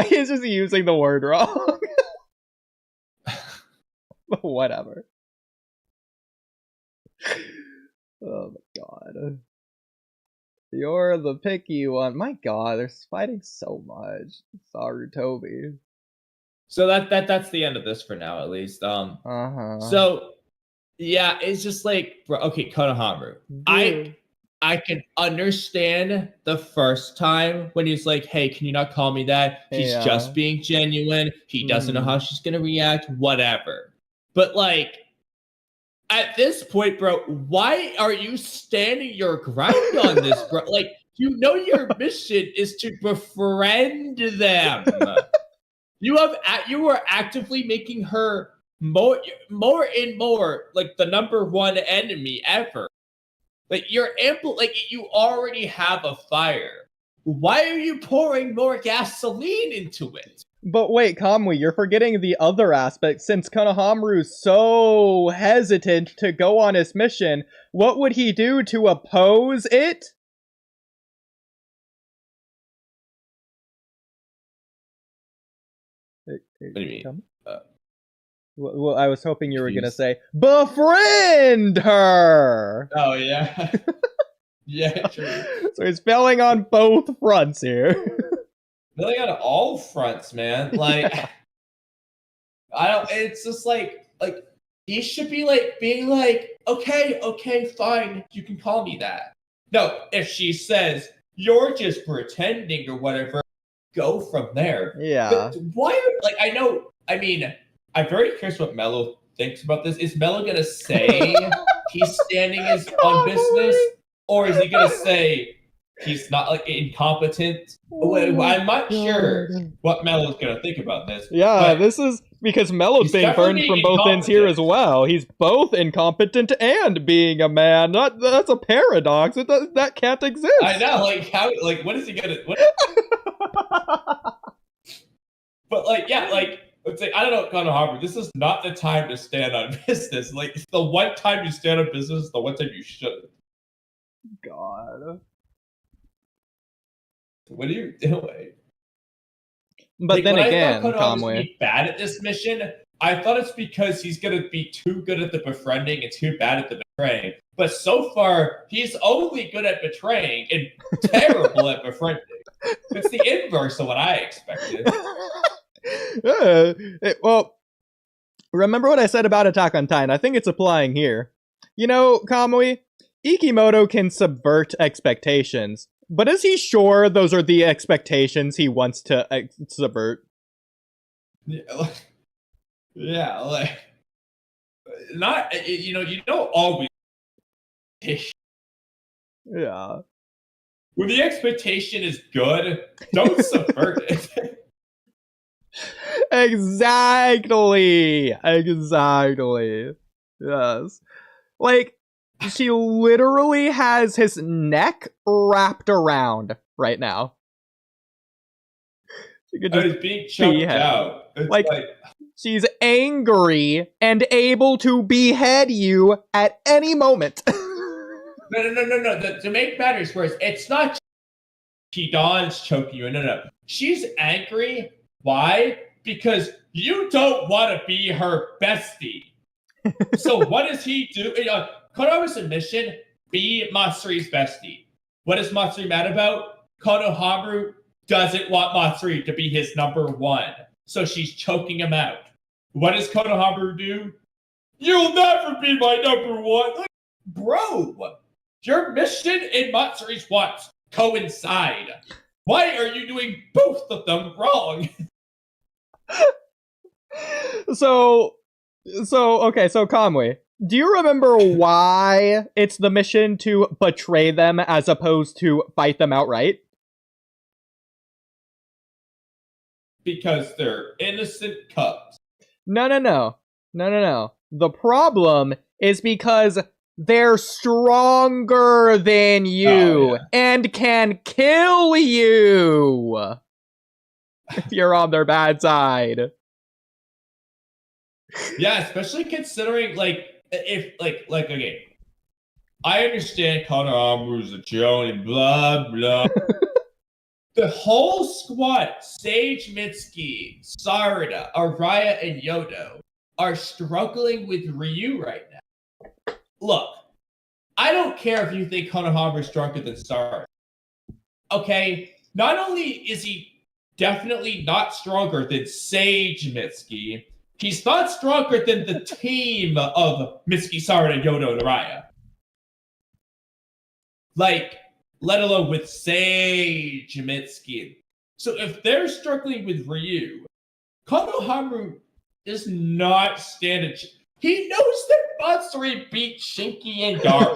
He's just using the word wrong. Whatever. Oh my god. You're the picky one. My god, they're fighting so much. Sarutobi. So that's the end of this for now, at least. Uh-huh. So yeah, it's just like, bro, okay, Konohamaru. I can understand the first time when he's like, hey, can you not call me that? He's just being genuine. He doesn't know how she's gonna react, whatever. But like, at this point, bro, why are you standing your ground on this, bro? Like, you know your mission is to befriend them. You are actively making her more and more like the number one enemy ever. Like you already have a fire. Why are you pouring more gasoline into it? But wait, Kamui, you're forgetting the other aspect. Since Konohamaru's so hesitant to go on his mission, what would he do to oppose it? What do you mean? Well, I was hoping you were going to say, befriend her! Oh, yeah. Yeah, true. So he's failing on both fronts here. Failing on all fronts, man. Like, yeah. It's just like, he should be like, being like, okay, fine, you can call me that. No, if she says, you're just pretending or whatever, go from there. Yeah. But why, I'm very curious what Mello thinks about this. Is Mello gonna say he's standing on business, or is he gonna say he's not like incompetent? I'm not sure what Mello's gonna think about this. Yeah, this is because Mello's being burned from both ends here as well. He's both incompetent and being a man. That's a paradox. That can't exist. I know. Like how? Like what is he gonna? But like, yeah, like. It's like, I don't know, Konohamaru, this is not the time to stand on business. Like, it's the one time you stand on business, the one time you should. God. What are you doing? But like, then again, Kamui bad at this mission, I thought it's because he's going to be too good at the befriending and too bad at the betraying. But so far, he's only good at betraying and terrible at befriending. It's the inverse of what I expected. Well, remember what I said about Attack on Titan? I think it's applying here. You know, Kamui, Ikimoto can subvert expectations, but is he sure those are the expectations he wants to subvert? Yeah, like not, you don't always. Yeah. When the expectation is good, don't subvert it. Exactly. Yes. Like, she literally has his neck wrapped around right now. She could just being choked out. It's like, she's angry and able to behead you at any moment. No. To make matters worse, it's not Dawn's choking you. No. She's angry. Why? Because you don't want to be her bestie. So what does he do? Konohamaru's mission, be Matsuri's bestie. What is Matsuri mad about? Konohamaru doesn't want Matsuri to be his number one. So she's choking him out. What does Konohamaru do? You'll never be my number one. Like, bro, your mission and Matsuri's wants coincide. Why are you doing both of them wrong? So Kamui, do you remember why it's the mission to betray them as opposed to fight them outright? Because they're innocent cubs. No. The problem is because they're stronger than you and can kill you if you're on their bad side. Yeah, especially considering, okay, I understand Konohamaru's a Joan and blah, blah. The whole squad, Sage, Mitsuki, Sarada, Araya, and Yodo, are struggling with Ryu right now. Look, I don't care if you think Konohamaru is stronger than Sarada. Okay, not only is he definitely not stronger than Sage Mitsuki, he's not stronger than the team of Mitsuki, Sarada, Yodo, and Araya. Like, let alone with Sage Mitsuki. So if they're struggling with Ryu, Konohamaru does not stand a chance. He knows that Matsuri beat Shinki and Gara.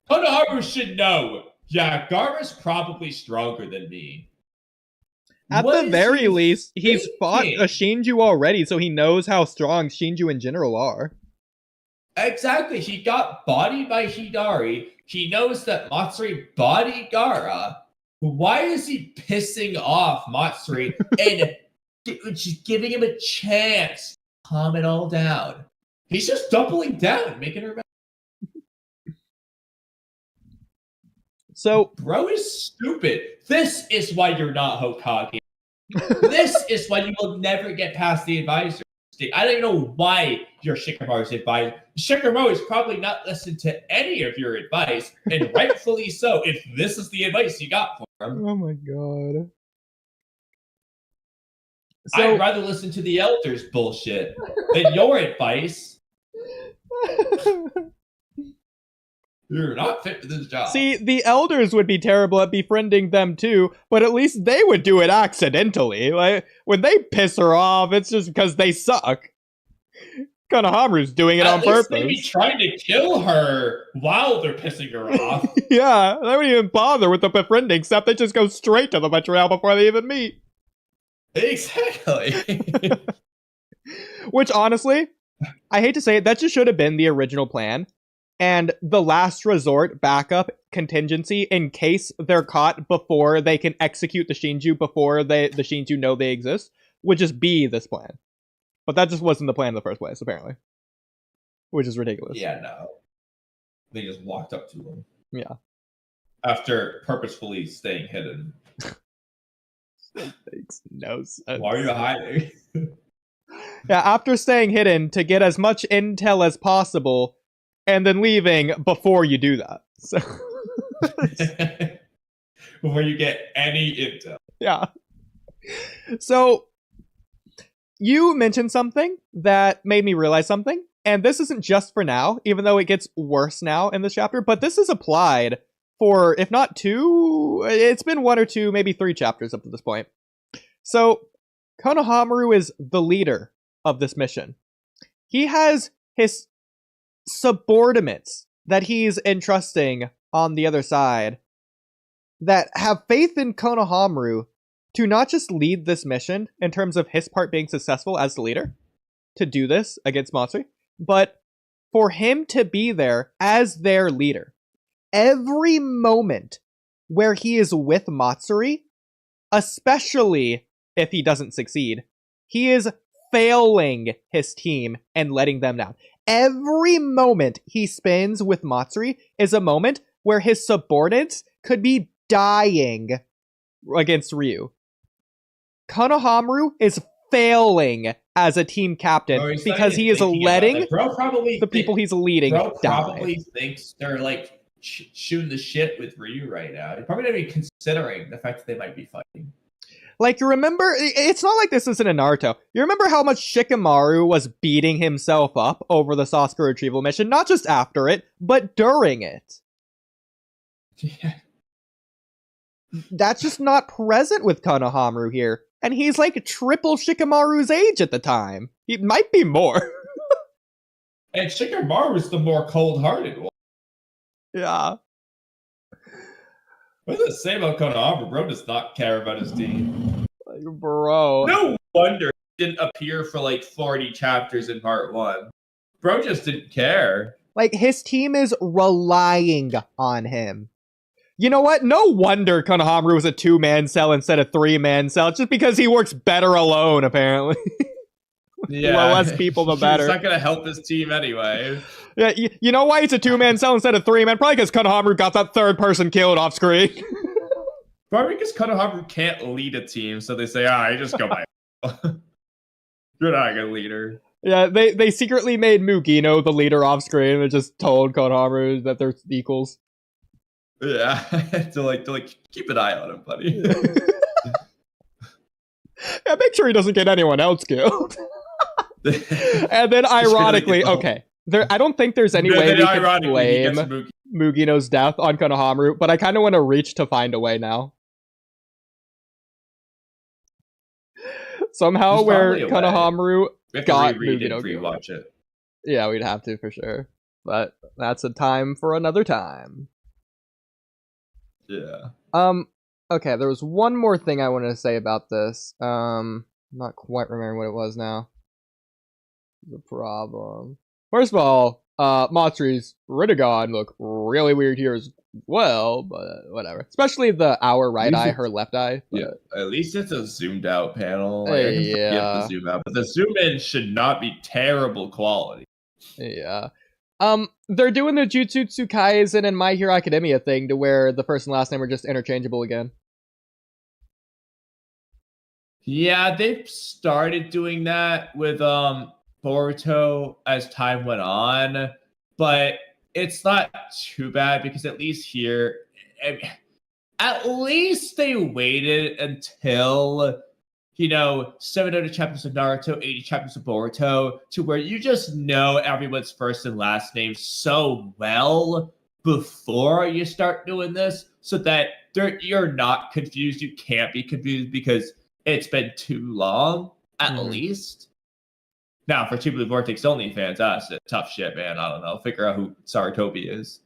Konohamaru should know. Yeah, Gara's probably stronger than me. At the very least, he's fought a Shinju already, so he knows how strong Shinju in general are. Exactly. He got bodied by Hidari. He knows that Matsuri bodied Gara. Why is he pissing off Matsuri and just giving him a chance to calm it all down? He's just doubling down, making her mad. So, bro is stupid. This is why you're not Hokage. This is why you will never get past the advisor. I don't even know why you're Shikamaru's advisor. Shikamaru is probably not listened to any of your advice, and rightfully so, if this is the advice you got for him. Oh my god. So, I'd rather listen to the elders' bullshit than your advice. You're not fit for this job. See, the elders would be terrible at befriending them too, but at least they would do it accidentally. Like, when they piss her off, it's just because they suck. Konohamaru's doing it on purpose. They'd be trying to kill her while they're pissing her off. Yeah, they wouldn't even bother with the befriending step. They just go straight to the betrayal before they even meet. Exactly. Which, honestly, I hate to say it, that just should have been the original plan. And the last resort backup contingency in case they're caught before they can execute the Shinju before the Shinju know they exist would just be this plan. But that just wasn't the plan in the first place, apparently. Which is ridiculous. Yeah, no. They just walked up to him. Yeah. After purposefully staying hidden. That makes no sense. Why are you hiding? Yeah, after staying hidden to get as much intel as possible and then leaving before you do that. So before you get any intel. Yeah. So you mentioned something that made me realize something, and this isn't just for now, even though it gets worse now in this chapter, but this is applied for, if not two, it's been one or two, maybe three chapters up to this point. So Konohamaru is the leader of this mission. He has his subordinates that he's entrusting on the other side that have faith in Konohamaru to not just lead this mission in terms of his part being successful as the leader, to do this against Matsuri, but for him to be there as their leader. Every moment where he is with Matsuri, especially if he doesn't succeed, he is failing his team and letting them down. Every moment he spends with Matsuri is a moment where his subordinates could be dying against Ryu. Konohamaru is failing as a team captain because he is letting the people he's leading die. Probably thinks they're like shooting the shit with Ryu right now. He's probably not even considering the fact that they might be fighting. Like, you remember, it's not like this isn't a Naruto. You remember how much Shikamaru was beating himself up over the Sasuke retrieval mission? Not just after it, but during it. Yeah. That's just not present with Konohamaru here. And he's like triple Shikamaru's age at the time. He might be more. And Shikamaru is the more cold-hearted one. Yeah. What does it say about Konohamaru? Bro does not care about his team. Like, bro. No wonder he didn't appear for like 40 chapters in part 1. Bro just didn't care. Like, his team is relying on him. You know what? No wonder Konohamaru was a 2-man cell instead of 3-man cell. Just because he works better alone, apparently. Yeah. The less people, the better. It's not going to help his team anyway. Yeah, you know why it's a 2-man cell instead of 3-man? Probably because Konohamaru got that third person killed off screen. Probably because Konohamaru can't lead a team, so they say, you just go by. You're not a good leader. Yeah, they secretly made Mugino the leader off screen and just told Konohamaru that they're equals. Yeah, to like keep an eye on him, buddy. Yeah, make sure he doesn't get anyone else killed. And then ironically, okay, I don't think there's any way we can blame Mugino's death on Konohamaru, but I kind of want to reach to find a way now. Somehow where Konohamaru got Mugino. Rewatch it. Yeah, we'd have to for sure. But that's a time for another time. Yeah. Okay, there was one more thing I wanted to say about this. Not quite remembering what it was now. The problem. First of all, Matsuri's Rinnegan look really weird here as well, but whatever. Especially the our right eye, her left eye. But... yeah, at least it's a zoomed out panel. Like, I can forget the zoom out, but the zoom in should not be terrible quality. Yeah. They're doing the Jujutsu Kaisen and My Hero Academia thing to where the first and last name are just interchangeable again. Yeah, they've started doing that with Boruto as time went on, but it's not too bad because at least here, at least they waited until 700 chapters of Naruto, 80 chapters of Boruto, to where you just know everyone's first and last name so well before you start doing this, so that you're not confused. You can't be confused because it's been too long, at least. Now, for Chibuly Vortex only fans, that's tough shit, man. I don't know. Figure out who Sarutobi is.